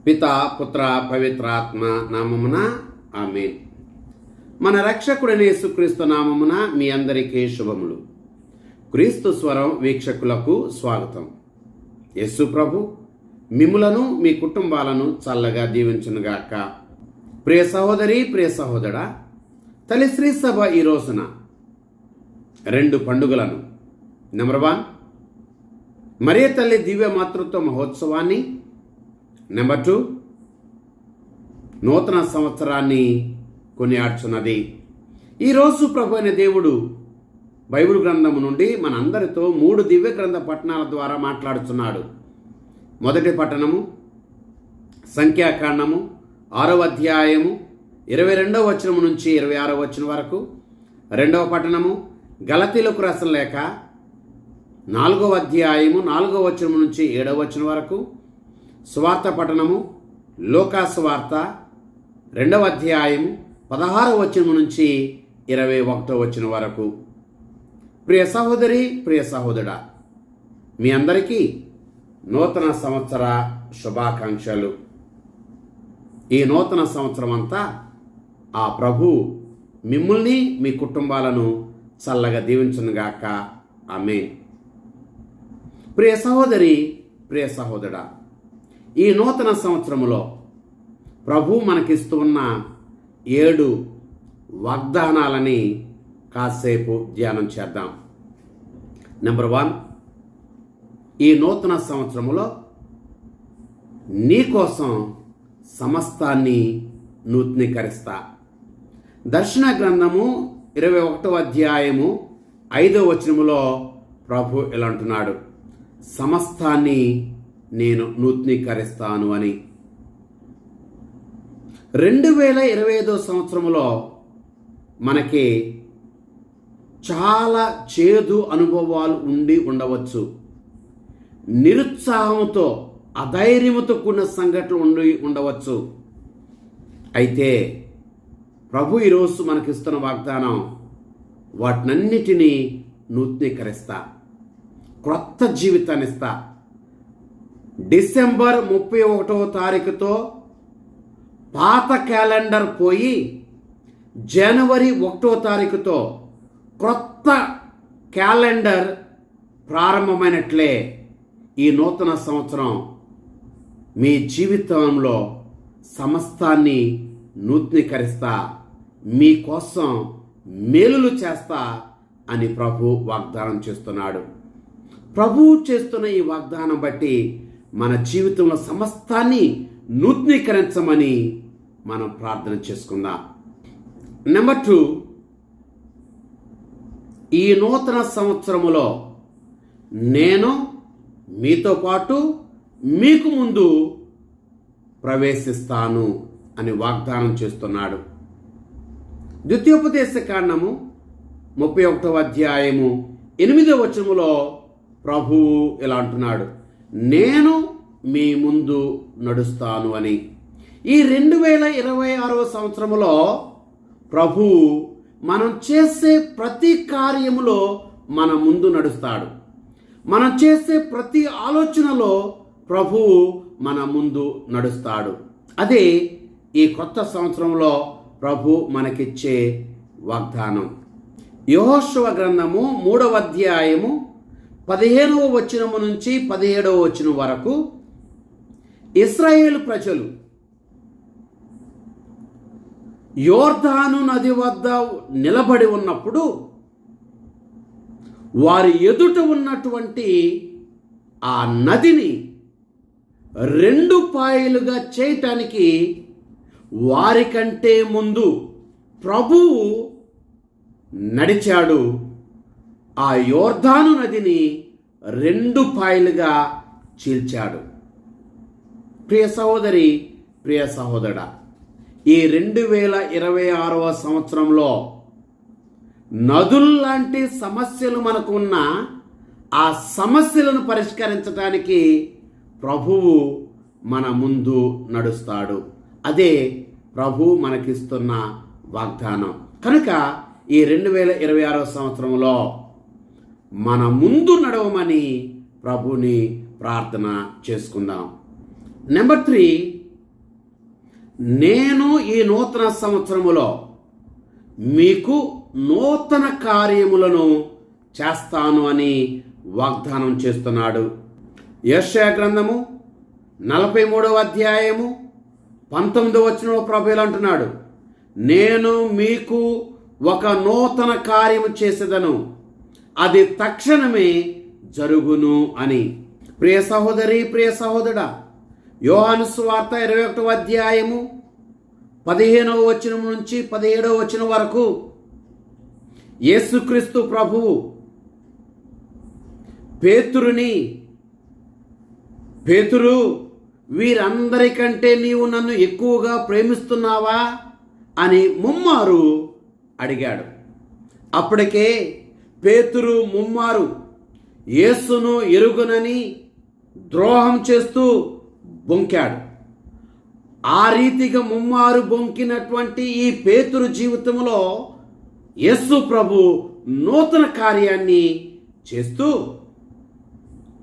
పితా పుత్ర పవిత్రాత్మ నామమున ఆమేన్. మన రక్షకుడైన యేసుక్రీస్తు నామమున మీ అందరికీ శుభములు. క్రీస్తు స్వరం వీక్షకులకు స్వాగతం. యేసు ప్రభు మిమ్ములను మీ కుటుంబాలను చల్లగా దీవించునుగాక. ప్రియ సహోదరి, ప్రియ సహోదరా, తల్లి శ్రీ సభ ఈ రోజున 2 పండుగలను, నెంబర్ 1 మరియ తల్లి దివ్య మాతృత్వ మహోత్సవాన్ని, నెంబర్ 2 నూతన సంవత్సరాన్ని కొనియాడ్చున్నది. ఈరోజు ప్రభు అయిన దేవుడు బైబిల్ గ్రంథము నుండి మనందరితో 3 దివ్య గ్రంథ పట్టణాల ద్వారా మాట్లాడుతున్నాడు. మొదటి పట్టణము సంఖ్యాకాండము 6వ అధ్యాయము 22వ వచనం నుంచి 26వ వచనం వరకు. రెండవ పట్టణము గలతీలకు రాసిన లేఖ 4వ అధ్యాయము 4వ వచనం నుంచి 7వ వచనం వరకు. సువార్త పట్టణము లూకా సువార్త 2వ అధ్యాయము 16వ వచనం నుంచి 21వ వచనం వరకు. ప్రియ సహోదరి, ప్రియ సహోదరుడా, మీ అందరికీ నూతన సంవత్సర శుభాకాంక్షలు. ఈ నూతన సంవత్సరం అంతా ఆ ప్రభు మిమ్మల్ని మీ కుటుంబాలను చల్లగా దీవించునుగాక. ఆమేన్. ప్రియ సహోదరి, ప్రియ సహోదరుడా, ఈ నూతన సంవత్సరములో ప్రభు మనకిస్తున్న 7 వాగ్దానాలని కాసేపు ధ్యానం చేద్దాం. నెంబర్ 1, ఈ నూతన సంవత్సరములో నీ కోసం సమస్తాన్ని నూతనీకరిస్తా. దర్శన గ్రంథము 21వ అధ్యాయము 5వ వచనములో ప్రభు ఇలా అంటున్నాడు, సమస్తాన్ని నేను నూతనీకరిస్తాను అని. 2025వ సంవత్సరంలో మనకి చాలా చేదు అనుభవాలు ఉండవచ్చు. నిరుత్సాహంతో, అధైర్యంతో కూడిన సంఘటనలు ఉండవచ్చు. అయితే ప్రభు ఈరోజు మనకిస్తున్న వాగ్దానం, వాటినన్నిటినీ నూతనీకరిస్తా, క్రొత్త జీవితాన్ని ఇస్తా. డిసెంబర్ 31వ తారీఖుతో పాత క్యాలెండర్ పోయి జనవరి 1వ తారీఖుతో క్రొత్త క్యాలెండర్ ప్రారంభమైనట్లే ఈ నూతన సంవత్సరం మీ జీవితంలో సమస్తాన్ని నూతనీకరిస్తా, మీకోసం మేలులు చేస్తా అని ప్రభు వాగ్దానం చేస్తున్నాడు. ప్రభువు చేస్తున్న ఈ వాగ్దానం బట్టి మన జీవితంలో సమస్తాన్ని నూతనీకరించమని మనం ప్రార్థన చేసుకుందాం. నెంబర్ 2, ఈ నూతన సంవత్సరములో నేను మీతో పాటు మీకు ముందు ప్రవేశిస్తాను అని వాగ్దానం చేస్తున్నాడు. ద్వితీయోపదేశ కాండము 31వ అధ్యాయము 8వ వచనములో ప్రభువు ఇలా అంటున్నాడు, నేను మీ ముందు నడుస్తాను అని. ఈ 2026వ సంవత్సరములో ప్రభువు మనం చేసే ప్రతి కార్యములో మన ముందు నడుస్తాడు. మనం చేసే ప్రతి ఆలోచనలో ప్రభువు మన ముందు నడుస్తాడు. అదే ఈ కొత్త సంవత్సరంలో ప్రభు మనకిచ్చే వాగ్దానం. యెహోషువ గ్రంథము 3వ అధ్యాయము 15వ వచనము నుంచి 17వ వచనం వరకు. ఇశ్రాయేలు ప్రజలు యోర్దాను నది వద్ద నిలబడి ఉన్నప్పుడు వారి ఎదుట ఉన్నటువంటి ఆ నదిని 2 పాయలుగా చేయటానికి వారికంటే ముందు ప్రభువు నడిచాడు. ఆ యోర్దాను నదిని 2 పాయలుగా చీల్చాడు. ప్రియ సహోదరి, ప్రియ సహోదరుడా, ఈ 2026వ సంవత్సరంలో నదుల్లాంటి సమస్యలు మనకు ఉన్న ఆ సమస్యలను పరిష్కరించడానికి ప్రభువు మన ముందు నడుస్తాడు. అదే ప్రభు మనకిస్తున్న వాగ్దానం. కనుక ఈ 2026వ సంవత్సరంలో మన ముందు నడవమని ప్రభుని ప్రార్థన చేసుకుందాం. నెంబర్ 3, నేను ఈ నూతన సంవత్సరములో మీకు నూతన కార్యములను చేస్తాను అని వాగ్దానం చేస్తున్నాడు. యెషయా గ్రంథము 43వ అధ్యాయము 19వ వచనంలో ప్రభువు అంటున్నాడు, నేను మీకు ఒక నూతన కార్యము చేసేదను, అది తక్షణమే జరుగును అని. ప్రియ సహోదరి, ప్రియ సహోదరుడా, యోహాను సువార్త 21వ అధ్యాయము 15వ వచనం నుంచి 17వ వచనం వరకు యేసుక్రీస్తు ప్రభువు పేతురు, వీరందరికంటే నీవు నన్ను ఎక్కువగా ప్రేమిస్తున్నావా అని ముమ్మారు అడిగాడు. అప్పటికే పేతురు ముమ్మారు యేసును ఎరుగునని ద్రోహం చేస్తూ బొంకాడు. ఆ రీతిగా ముమ్మారు బొంకినటువంటి ఈ పేతురు జీవితంలో యేసు ప్రభు నూతన కార్యాన్ని చేస్తూ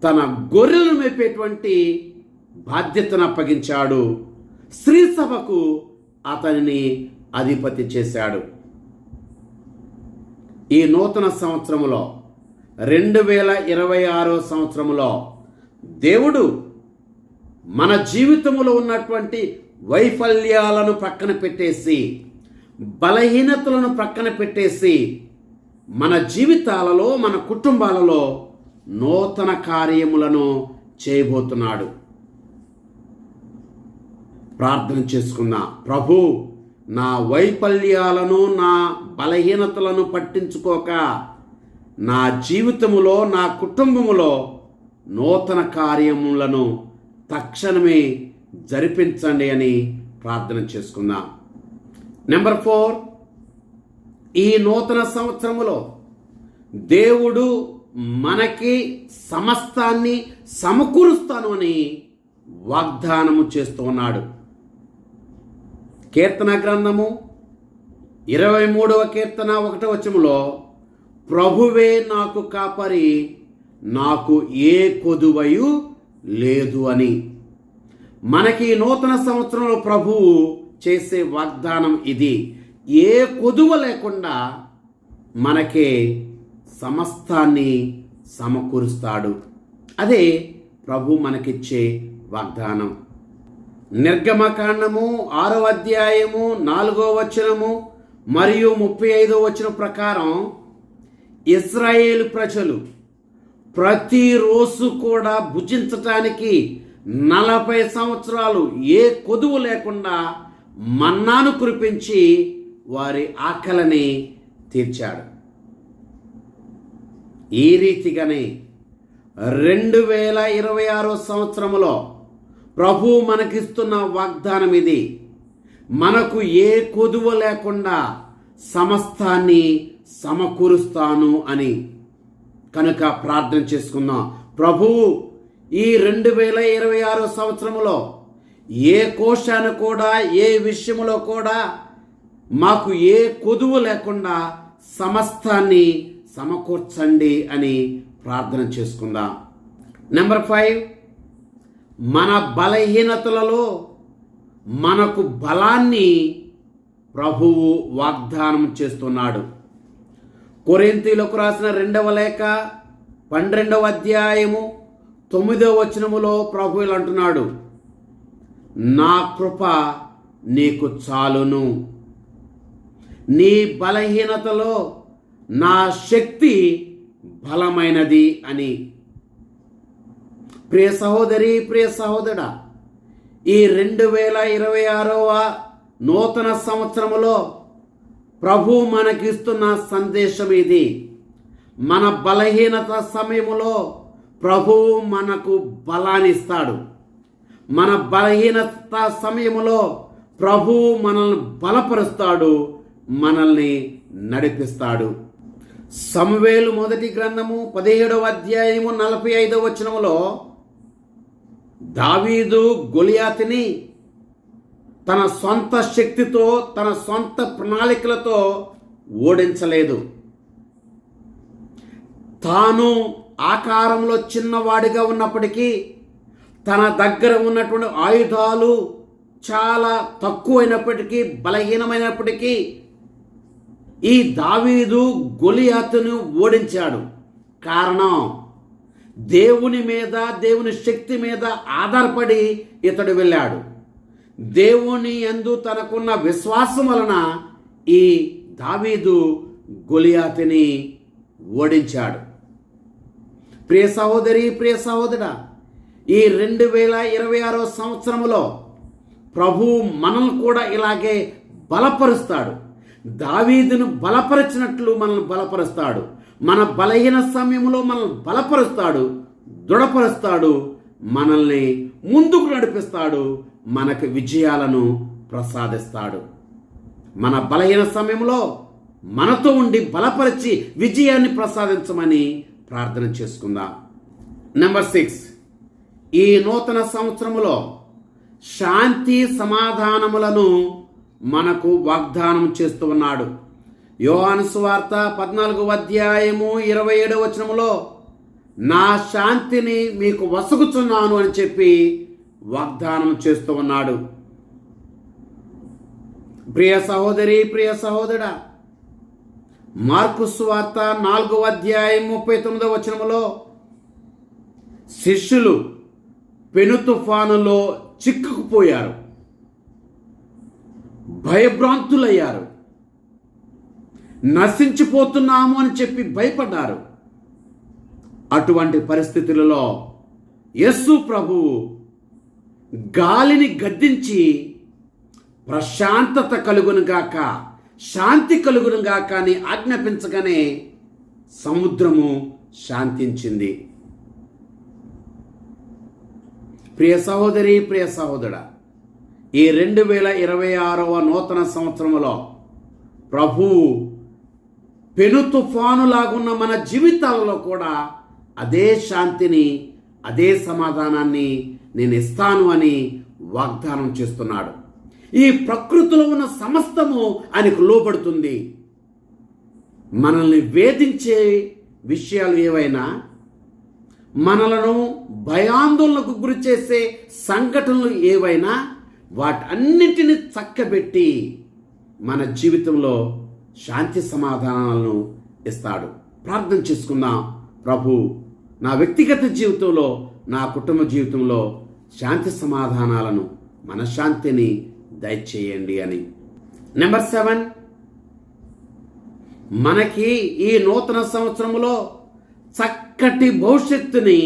తన గొర్రెలను మేపేటువంటి బాధ్యతను అప్పగించాడు. స్త్రీ సభకు అతనిని అధిపతి చేశాడు. ఈ నూతన సంవత్సరములో 2026 సంవత్సరములో దేవుడు మన జీవితంలో ఉన్నటువంటి వైఫల్యాలను ప్రక్కన పెట్టేసి, బలహీనతలను ప్రక్కన పెట్టేసి, మన జీవితాలలో, మన కుటుంబాలలో నూతన కార్యములను చేయబోతున్నాడు. ప్రార్థన చేసుకున్నా, ప్రభు, నా వైఫల్యాలను, నా బలహీనతలను పట్టించుకోక నా జీవితములో, నా కుటుంబములో నూతన కార్యములను తక్షణమే జరిపించండి అని ప్రార్థన చేసుకుందాం. నెంబర్ 4, ఈ నూతన సంవత్సరములో దేవుడు మనకి సమస్తాన్ని సమకూరుస్తాను అని వాగ్దానము చేస్తూ ఉన్నాడు. కీర్తన గ్రంథము 23వ కీర్తన 1వ వచనములో, ప్రభువే నాకు కాపరి, నాకు ఏ కొదువయు లేదు అని. మనకి నూతన సంవత్సరంలో ప్రభువు చేసే వాగ్దానం ఇది. ఏ కొదువ లేకుండా మనకే సమస్తాన్ని సమకూరుస్తాడు. అదే ప్రభు మనకిచ్చే వాగ్దానం. నిర్గమకాండము 6వ అధ్యాయము 4వ వచనము మరియు 35వ వచనం ప్రకారం ఇశ్రాయేలు ప్రజలు ప్రతిరోజు కూడా భుజించటానికి 40 సంవత్సరాలు ఏ కొదువు లేకుండా మన్నాను కురిపించి వారి ఆకలిని తీర్చాడు. ఈ రీతిగానే 2026 సంవత్సరములో ప్రభు మనకిస్తున్న వాగ్దానం ఇది. మనకు ఏ కొదువ లేకుండా సమస్తాన్ని సమకూరుస్తాను అని. కనుక ప్రార్థన చేసుకుందాం. ప్రభువు ఈ 2026 సంవత్సరములో ఏ కోశాన కూడా, ఏ విషయంలో కూడా మాకు ఏ కొదువు లేకుండా సమస్తాన్ని సమకూర్చండి అని ప్రార్థన చేసుకుందాం. నెంబర్ 5, మన బలహీనతలలో మనకు బలాన్ని ప్రభువు వాగ్దానం చేస్తున్నాడు. కొరింథీయులకు రాసిన 2వ లేఖ 12వ అధ్యాయము 9వ వచనములో ప్రభువు అంటున్నాడు, నా కృప నీకు చాలును, నీ బలహీనతలో నా శక్తి బలమైనది అని. ప్రియ సహోదరి, ప్రియ సహోదరుడా, ఈ 2026వ నూతన సంవత్సరములో ప్రభు మనకిస్తున్న సందేశం ఇది. మన బలహీనత సమయములో ప్రభువు మనకు బలాన్ని ఇస్తాడు. మన బలహీనత సమయములో ప్రభువు మనల్ని బలపరుస్తాడు, మనల్ని నడిపిస్తాడు. సమూయేలు మొదటి గ్రంథము 17వ అధ్యాయము 45వ వచనములో దావీదు గొలియాతుని తన సొంత శక్తితో, తన సొంత ప్రణాళికలతో ఓడించలేదు. తాను ఆకారంలో చిన్నవాడిగా ఉన్నప్పటికీ తన దగ్గర ఉన్నటువంటి ఆయుధాలు చాలా తక్కువైనప్పటికీ, బలహీనమైనప్పటికీ ఈ దావీదు గొలియాతును ఓడించాడు. కారణం, దేవుని మీద, దేవుని శక్తి మీద ఆధారపడి ఇతడు వెళ్ళాడు. దేవుని యందు తనకున్న విశ్వాసం వలన ఈ దావీదు గొలియాతుని ఓడించాడు. ప్రియ సహోదరి, ప్రియ సహోదరా, ఈ 2026 సంవత్సరంలో ప్రభు మనల్ని కూడా ఇలాగే బలపరుస్తాడు. దావీదును బలపరిచినట్లు మనల్ని బలపరుస్తాడు. మన బలహీన సమయంలో మనల్ని బలపరుస్తాడు, దృఢపరుస్తాడు, మనల్ని ముందుకు నడిపిస్తాడు, మనకు విజయాలను ప్రసాదిస్తాడు. మన బలహీన సమయంలో మనతో ఉండి బలపరిచి విజయాన్ని ప్రసాదించమని ప్రార్థన చేసుకుందాం. నెంబర్ 6, ఈ నూతన సంవత్సరములో శాంతి సమాధానములను మనకు వాగ్దానం చేస్తూ ఉన్నాడు. యోహాను సువార్త 14వ అధ్యాయము 27వ వచనములో నా శాంతిని మీకు వసగుచున్నాను అని చెప్పి వాగ్దానం చేస్తూ ఉన్నాడు. ప్రియ సహోదరి, ప్రియ సహోదరుడా, మార్కు సువార్త 4వ అధ్యాయం 39వ వచనములో శిష్యులు పెను తుఫానులో చిక్కుకుపోయారు, భయభ్రాంతులయ్యారు, నశించిపోతున్నాము అని చెప్పి భయపడ్డారు. అటువంటి పరిస్థితులలో యేసు ప్రభువు గాలిని గద్దించి ప్రశాంతత కలుగునుగాక, శాంతి కలుగునుగాక అని ఆజ్ఞాపించగానే సముద్రము శాంతించింది. ప్రియ సహోదరి, ప్రియ సహోదరుడా, ఈ 2026వ నూతన సంవత్సరంలో ప్రభువు పెను తుఫానులాగున్న మన జీవితాలలో కూడా అదే శాంతిని, అదే సమాధానాన్ని నేను ఇస్తాను అని వాగ్దానం చేస్తున్నాడు. ఈ ప్రకృతిలో ఉన్న సమస్తము ఆయనకు లోబడుతుంది. మనల్ని వేధించే విషయాలు ఏవైనా, మనలను భయాందోళనకు గురి చేసే సంఘటనలు ఏవైనా, వాటన్నిటిని చక్కబెట్టి మన జీవితంలో శాంతి సమాధానాలను ఇస్తాడు. ప్రార్థన చేసుకుందాం. ప్రభు, నా వ్యక్తిగత జీవితంలో, నా కుటుంబ జీవితంలో శాంతి సమాధానాలను, మనశ్శాంతిని దయచేయండి అని. నెంబర్ 7, మనకి ఈ నూతన సంవత్సరంలో చక్కటి భవిష్యత్తుని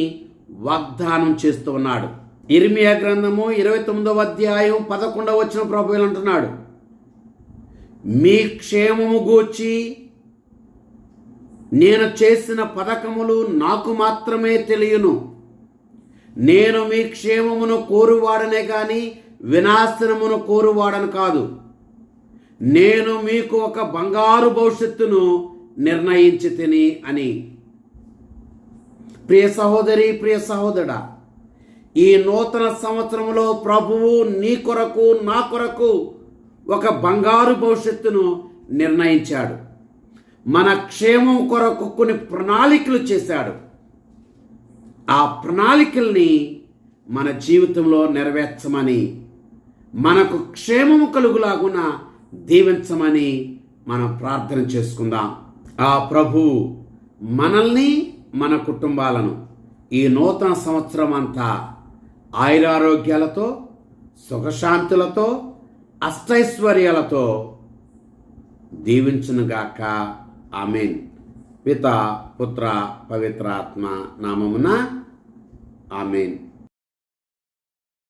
వాగ్దానం చేస్తూ ఉన్నాడు. ఇర్మియా గ్రంథము 29వ అధ్యాయం 11వ వచనం ప్రభువు అంటున్నాడు, మీ క్షేమము గూర్చి నేను చేసిన పథకములు నాకు మాత్రమే తెలియను. నేను మీ క్షేమమును కోరువాడనే గాని వినాశనమును కోరువాడను కాదు. నేను మీకు ఒక బంగారు భవిష్యత్తును నిర్ణయించి తిని అని. ప్రియ సహోదరి, ప్రియ సహోదరుడా, ఈ నూతన సంవత్సరంలో ప్రభువు నీ కొరకు, నా కొరకు ఒక బంగారు భవిష్యత్తును నిర్ణయించాడు. మన క్షేమం కొరకు కొన్ని ప్రణాళికలు చేశాడు. ఆ ప్రణాళికల్ని మన జీవితంలో నెరవేర్చమని, మనకు క్షేమము కలుగులాగున దీవించమని మనం ప్రార్థన చేసుకుందాం. ఆ ప్రభు మనల్ని, మన కుటుంబాలను ఈ నూతన సంవత్సరం అంతా ఆయురారోగ్యాలతో, సుఖశాంతులతో, అష్టైశ్వర్యాలతో దీవించునుగాక. ఆమేన్. పిత, పుత్ర, పవిత్రాత్మ నామమున ఆమేన్.